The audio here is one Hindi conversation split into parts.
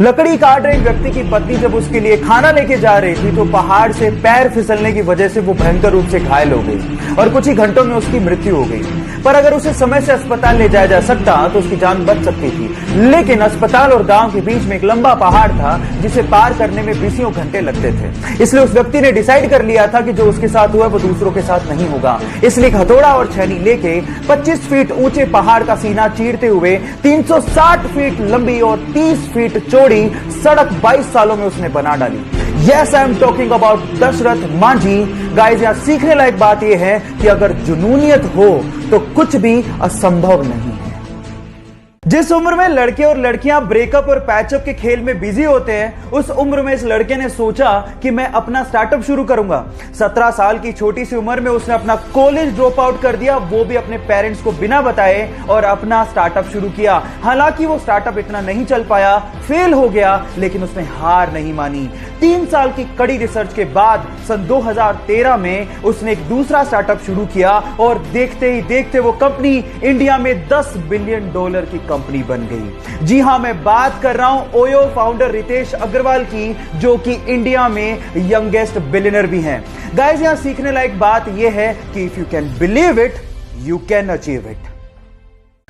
लकड़ी काट रहे एक व्यक्ति की पत्नी जब उसके लिए खाना लेके जा रही थी तो पहाड़ से पैर फिसलने की वजह से वो भयंकर रूप से घायल हो गई और कुछ ही घंटों में उसकी मृत्यु हो गई। पर अगर उसे समय से अस्पताल ले जाया जा सकता तो उसकी जान बच सकती थी, लेकिन अस्पताल और गांव के बीच में एक लंबा पहाड़ था जिसे पार करने में बीसियों घंटे लगते थे। इसलिए उस व्यक्ति ने डिसाइड कर लिया था कि जो उसके साथ हुआ वो दूसरों के साथ नहीं होगा। इसलिए हथौड़ा और छेनी लेके 25 फीट ऊंचे पहाड़ का सीना चीरते हुए 360 फीट लंबी और 30 फीट चौड़ी सड़क 22 सालों में उसने बना डाली। Yes, I am talking about Dashrath Manjhi. Guys, यहां सीखने लायक बात यह है कि अगर जुनूनियत हो तो कुछ भी असंभव नहीं है। जिस उम्र में लड़के और लड़कियां ब्रेकअप और पैचअप के खेल में बिजी होते हैं, उस उम्र में इस लड़के ने सोचा कि मैं अपना स्टार्टअप शुरू करूंगा। 17 साल की छोटी सी उम्र में उसने अपना कॉलेज ड्रॉप आउट कर दिया, वो भी अपने पेरेंट्स को बिना बताए, और अपना स्टार्टअप शुरू किया। हालांकि वो स्टार्टअप इतना नहीं चल पाया, फेल हो गया, लेकिन उसने हार नहीं मानी। 3 साल की कड़ी रिसर्च के बाद सन 2013 में उसने एक दूसरा स्टार्टअप शुरू किया और देखते ही देखते वो कंपनी इंडिया में $10 बिलियन की कंपनी बन गई। जी हां, मैं बात कर रहा हूं ओयो फाउंडर रितेश अग्रवाल की, जो कि इंडिया में यंगेस्ट बिलियनर भी हैं। गाइस, यहां सीखने लायक बात यह है कि if you can believe it, you can achieve it.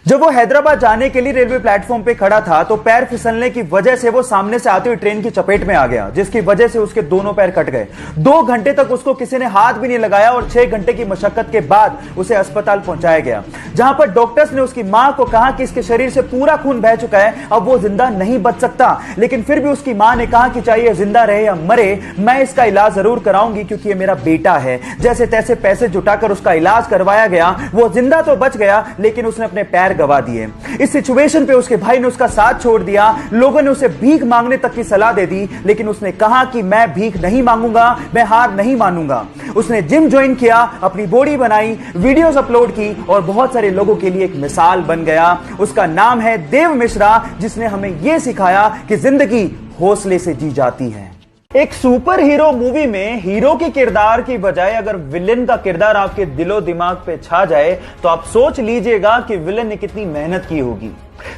जब वो हैदराबाद जाने के लिए रेलवे प्लेटफॉर्म पे खड़ा था तो पैर फिसलने की वजह से वो सामने से आती हुई ट्रेन की चपेट में आ गया, जिसकी वजह से उसके दोनों पैर कट गए। 2 घंटे तक उसको किसी ने हाथ भी नहीं लगाया और 6 घंटे की मशक्कत के बाद उसे अस्पताल पहुंचाया गया, जहां पर डॉक्टर्स ने उसकी मां को कहा कि इसके शरीर से पूरा खून बह चुका है, अब वो जिंदा नहीं बच सकता। लेकिन फिर भी उसकी मां ने कहा कि चाहे जिंदा रहे या मरे, मैं इसका इलाज जरूर कराऊंगी क्योंकि ये मेरा बेटा है। जैसे तैसे पैसे जुटाकर उसका इलाज करवाया गया। वो जिंदा तो बच गया, लेकिन उसने अपने पैर गवा दिए। इस सिचुएशन पे उसके भाई ने उसका साथ छोड़ दिया। लोगों ने उसे भीख मांगने तक की सलाह दे दी, लेकिन उसने कहा कि मैं भीख नहीं मांगूंगा, मैं हार नहीं मानूंगा। उसने जिम ज्वाइन किया, अपनी बॉडी बनाई, वीडियोस अपलोड की और बहुत सारे लोगों के लिए एक मिसाल बन गया। उसका नाम है देव मिश्रा, जिसने हमें यह सिखाया कि जिंदगी हौसले से जी जाती है। एक सुपर हीरो मूवी में हीरो के किरदार की बजाय अगर विलेन का किरदार आपके दिलो दिमाग पे छा जाए तो आप सोच लीजिएगा कि विलेन ने कितनी मेहनत की होगी।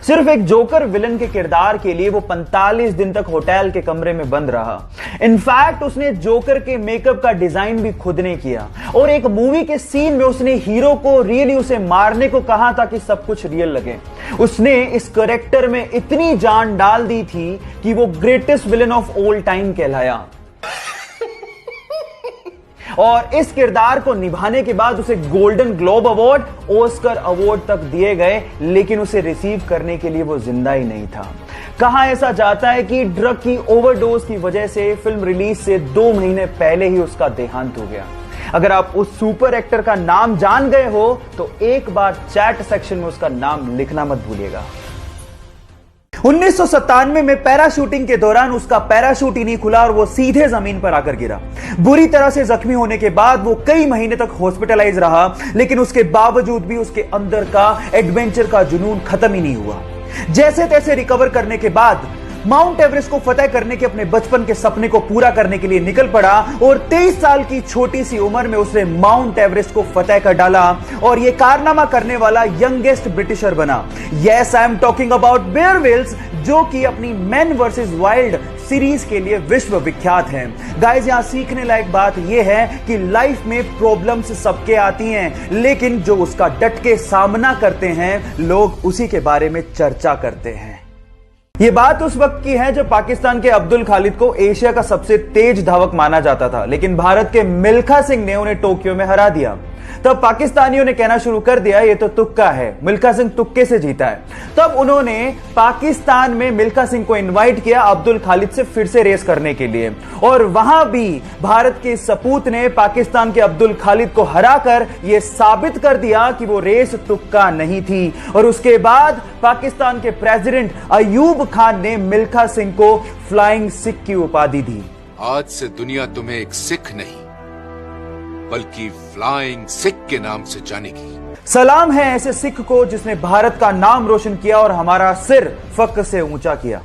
सिर्फ एक जोकर विलेन के किरदार के लिए वो 45 दिन तक होटल के कमरे में बंद रहा। इनफैक्ट उसने जोकर के मेकअप का डिजाइन भी खुद ने किया और एक मूवी के सीन में उसने हीरो को रियली उसे मारने को कहा ताकि सब कुछ रियल लगे। उसने इस कैरेक्टर में इतनी जान डाल दी थी कि वो greatest villain of all time कहलाया। और इस किरदार को निभाने के बाद उसे golden globe award, Oscar award तक दिए गए, लेकिन उसे रिसीव करने के लिए वो जिंदा ही नहीं था। कहा ऐसा जाता है कि ड्रग की ओवरडोज की वजह से फिल्म रिलीज से 2 महीने पहले ही उसका देहांत हो गया। अगर आप उस सुपर एक्टर का नाम जान गए हो तो एक बार चैट सेक्शन में उसका नाम लिखना मत भूलिएगा। 1997 में पैराशूटिंग के दौरान उसका पैराशूट ही नहीं खुला और वो सीधे जमीन पर आकर गिरा। बुरी तरह से जख्मी होने के बाद वो कई महीने तक हॉस्पिटलाइज रहा, लेकिन उसके बावजूद भी उसके अंदर का एडवेंचर का जुनून खत्म ही नहीं हुआ। जैसे तैसे रिकवर करने के बाद माउंट एवरेस्ट को फतेह करने के अपने बचपन के सपने को पूरा करने के लिए निकल पड़ा और 23 साल की छोटी सी उम्र में उसने माउंट एवरेस्ट को फतेह कर डाला और यह कारनामा करने वाला यंगेस्ट ब्रिटिशर बना। Yes, I am talking about Bear Grylls, जो कि अपनी मैन वर्सेस वाइल्ड सीरीज के लिए विश्व विख्यात हैं। गाइस, यहां सीखने लायक बात यह है कि लाइफ में प्रॉब्लम्स सबके आती हैं, लेकिन जो उसका डट के सामना करते हैं, लोग उसी के बारे में चर्चा करते हैं। यह बात उस वक्त की है जब पाकिस्तान के अब्दुल खालिद को एशिया का सबसे तेज धावक माना जाता था, लेकिन भारत के मिल्खा सिंह ने उन्हें टोक्यो में हरा दिया। तब पाकिस्तानियों ने कहना शुरू कर दिया ये तो तुक्का है, मिल्खा सिंह तुक्के से जीता है। तब उन्होंने पाकिस्तान में मिल्खा सिंह को इनवाइट किया अब्दुल खालिद से फिर से रेस करने के लिए, और वहां भी भारत के सपूत ने पाकिस्तान के अब्दुल खालिद को हराकर यह साबित कर दिया कि वो रेस तुक्का नहीं थी। और उसके बाद पाकिस्तान के प्रेसिडेंट अयूब खान ने मिल्खा सिंह को फ्लाइंग सिख की उपाधि दी। आज से दुनिया तुम्हें एक सिख नहीं बल्कि फ्लाइंग सिख के नाम से जानेगी। सलाम है ऐसे सिख को जिसने भारत का नाम रोशन किया और हमारा सिर फख्र से ऊंचा किया।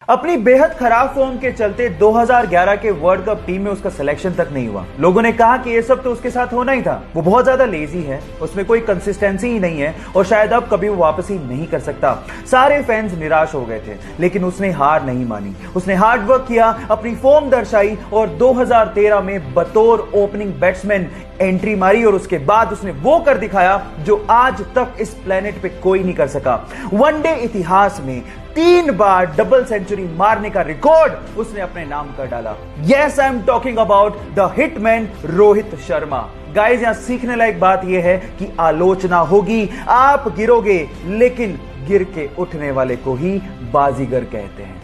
अपनी बेहद खराब फॉर्म के चलते 2011 के वर्ल्ड कप टीम में उसका सिलेक्शन तक नहीं हुआ। लोगों ने कहा कि ये सब तो उसके साथ होना ही था, वो बहुत ज्यादा लेजी है, उसमें कोई कंसिस्टेंसी ही नहीं है और शायद अब कभी वो वापसी नहीं कर सकता। सारे फैंस निराश हो गए थे, लेकिन उसने हार नहीं मानी। उसने हार्ड वर्क किया, अपनी फॉर्म दर्शाई और 2013 में बतौर ओपनिंग बैट्समैन एंट्री मारी और उसके बाद उसने वो कर दिखाया जो आज तक इस प्लेनेट पे कोई नहीं कर सका। वनडे इतिहास में 3 बार डबल सेंचुरी मारने का रिकॉर्ड उसने अपने नाम कर डाला। Yes, I am talking about the hitman Rohit Sharma. Guys, यहां सीखने लायक बात यह है कि आलोचना होगी, आप गिरोगे, लेकिन गिर के उठने वाले को ही बाजीगर कहते हैं।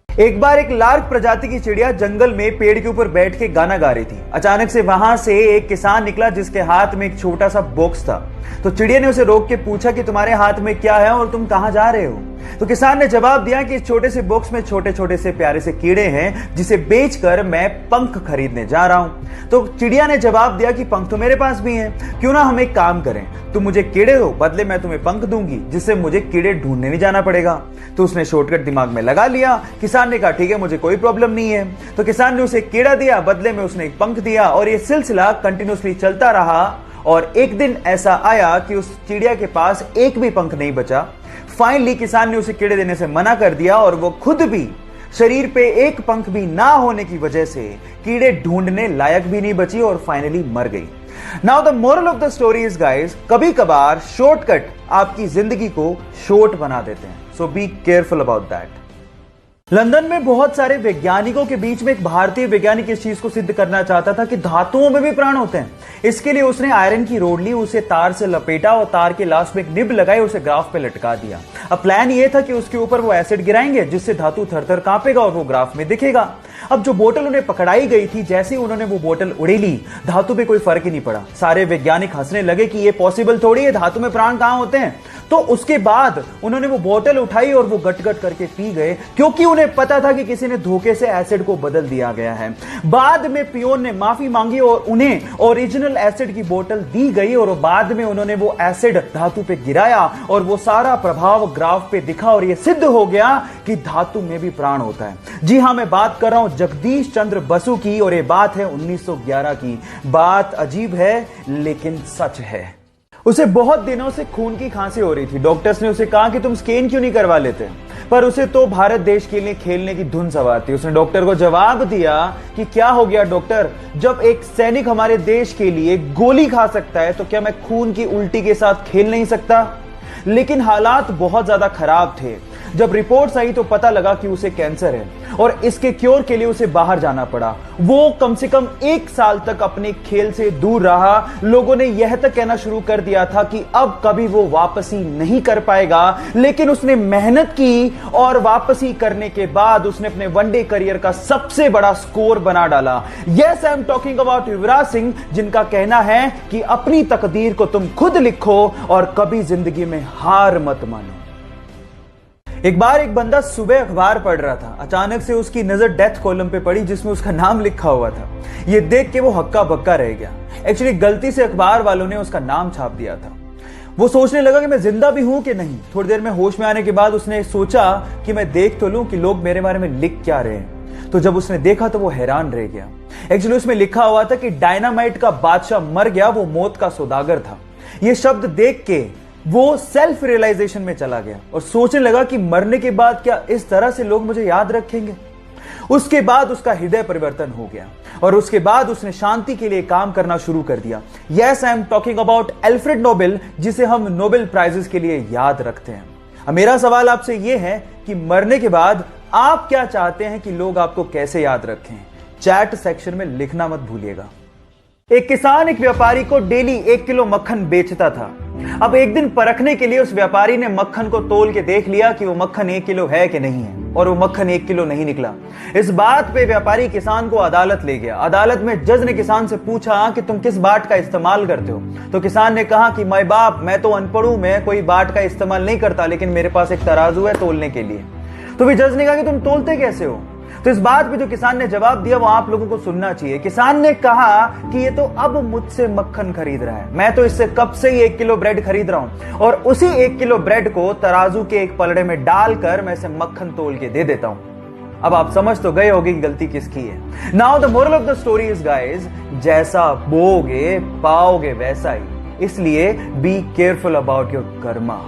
एक बार एक लार्क प्रजाति की चिड़िया जंगल में पेड़ के ऊपर बैठ के गाना गा रही थी। अचानक से वहां से एक किसान निकला जिसके हाथ में एक छोटा सा बॉक्स था। तो चिड़िया ने उसे रोक के पूछा कि तुम्हारे हाथ में क्या है और तुम कहां जा रहे हो। तो किसान ने जवाब दिया कि इस छोटे से बॉक्स में छोटे छोटे से प्यारे से कीड़े हैं जिसे बेचकर मैं पंख खरीदने जा रहा हूं। तो चिड़िया ने जवाब दिया कि पंख तो मेरे पास भी हैं, क्यों ना हम एक काम करें, तुम मुझे कीड़े दो, बदले मैं तुम्हें पंख दूंगी जिससे मुझे कीड़े ढूंढने नहीं जाना पड़ेगा। तो उसने शॉर्टकट दिमाग में लगा लिया। किसान ने कहा ठीक है, मुझे कोई प्रॉब्लम नहीं है। तो किसान ने उसे कीड़ा दिया, बदले में उसने एक पंख दिया और यह सिलसिला कंटिन्यूसली चलता रहा। और एक दिन ऐसा आया कि उस चिड़िया के पास एक भी पंख नहीं बचा। फाइनली किसान ने उसे कीड़े देने से मना कर दिया और वो खुद भी शरीर पे एक पंख भी ना होने की वजह से कीड़े ढूंढने लायक भी नहीं बची और फाइनली मर गई। Now the moral of the story is guys, कभी कभार शॉर्टकट आपकी जिंदगी को शॉर्ट बना देते हैं, so be careful about that. London में बहुत सारे वैज्ञानिकों के बीच में एक भारतीय वैज्ञानिक इस चीज को सिद्ध करना चाहता था कि धातुओं में भी प्राण होते हैं। इसके लिए उसने आयरन की रोड ली, उसे तार से लपेटा और तार के लास्ट में एक निब लगाई और उसे ग्राफ पे लटका दिया। अब प्लान ये था कि उसके ऊपर वो एसिड गिराएंगे जिससे धातु थर-थर कांपेगा और वो ग्राफ में दिखेगा। अब जो बोतल उन्हें पकड़ाई गई थी, जैसे ही उन्होंने वो बोतल उड़ेली, धातु पे कोई फर्क ही नहीं पड़ा। सारे वैज्ञानिक हंसने लगे कि ये पॉसिबल थोड़ी है, धातु में प्राण कहां होते हैं। तो उसके बाद उन्होंने वो बोतल उठाई और वो गट-गट करके पी गए, क्योंकि उन्हें पता था कि किसी ने धोखे से एसिड को बदल दिया गया है। बाद में पियोन ने माफी मांगी और उन्हें ओरिजिनल एसिड की बोतल दी गई और बाद में उन्होंने वो एसिड धातु पे गिराया और वो सारा प्रभाव ग्राफ पे दिखा और ये सिद्ध हो गया कि धातु में भी प्राण होता है। जी हां, मैं बात कर रहा हूं जगदीश चंद्र बसु की और ये बात है 1911 की। बात अजीब है लेकिन सच है। उसे बहुत दिनों से खून की खांसी हो रही थी। डॉक्टर्स ने उसे कहा कि तुम स्कैन क्यों नहीं करवा लेते, पर उसे तो भारत देश के लिए खेलने की धुन सवार थी। उसने डॉक्टर को जवाब दिया कि क्या हो गया डॉक्टर, जब एक सैनिक हमारे देश के लिए गोली खा सकता है तो क्या मैं खून की उल्टी के साथ खेल नहीं सकता। लेकिन हालात बहुत ज्यादा खराब थे। जब रिपोर्ट्स आई तो पता लगा कि उसे कैंसर है और इसके क्योर के लिए उसे बाहर जाना पड़ा। वो कम से कम 1 साल तक अपने खेल से दूर रहा। लोगों ने यह तक कहना शुरू कर दिया था कि अब कभी वो वापसी नहीं कर पाएगा, लेकिन उसने मेहनत की और वापसी करने के बाद उसने अपने वनडे करियर का सबसे बड़ा स्कोर बना डाला। Yes, I am talking about Yuvraj Singh, जिनका कहना है कि अपनी तकदीर को तुम खुद लिखो और कभी जिंदगी में हार मत मानो। एक बार एक बंदा सुबह अखबार पढ़ रहा था। अचानक से उसकी नजर डेथ कॉलम पे पड़ी जिसमें उसका नाम लिखा हुआ था। यह देख के वो हक्का बक्का रह गया। एक्चुअली गलती से अखबार वालों ने उसका नाम छाप दिया था। वो सोचने लगा कि मैं जिंदा भी हूं कि नहीं। थोड़ी देर में होश में आने के बाद उसने सोचा कि मैं देख तो लूं कि लोग मेरे बारे में लिख क्या रहे हैं। तो जब उसने देखा तो वो हैरान रह गया। एक्चुअली उसमें लिखा हुआ था कि डायनामाइट का बादशाह मर गया, वो मौत का सौदागर था। ये शब्द देख के वो सेल्फ रियलाइजेशन में चला गया और सोचने लगा कि मरने के बाद क्या इस तरह से लोग मुझे याद रखेंगे। उसके बाद उसका हृदय परिवर्तन हो गया और उसके बाद उसने शांति के लिए काम करना शुरू कर दिया। Yes, I am talking about Alfred Nobel, जिसे हम नोबेल प्राइजेस के लिए याद रखते हैं। अब मेरा सवाल आपसे यह है कि मरने के बाद आप क्या चाहते हैं कि लोग आपको कैसे याद रखें? चैट सेक्शन में लिखना मत भूलिएगा। एक किसान एक व्यापारी को डेली 1 किलो मक्खन बेचता था। अब एक दिन परखने के लिए उस व्यापारी ने मक्खन को तोल के देख लिया कि वो मक्खन 1 किलो है कि नहीं है, और वो मक्खन 1 किलो नहीं निकला। इस बात पे व्यापारी किसान को अदालत ले गया। अदालत में जज ने किसान से पूछा कि तुम किस बाट का इस्तेमाल करते हो। तो किसान ने कहा कि माय बाप, मैं तो अनपढ़ हूं, मैं कोई बाट का इस्तेमाल नहीं करता, लेकिन मेरे पास एक तराजू है तोलने के लिए। तो भी जज ने कहा कि तुम तोलते कैसे हो? तो इस बात पे जो किसान ने जवाब दिया वो आप लोगों को सुनना चाहिए। किसान ने कहा कि ये तो अब मुझसे मक्खन खरीद रहा है, मैं तो इससे कब से ही 1 किलो ब्रेड खरीद रहा हूं और उसी 1 किलो ब्रेड को तराजू के एक पलड़े में डालकर मैं इसे मक्खन तोल के दे देता हूं। अब आप समझ तो गए होंगे कि गलती किसकी है। Now the moral of the story is guys, जैसा बोओगे पाओगे वैसा ही, इसलिए B careful about your Karma.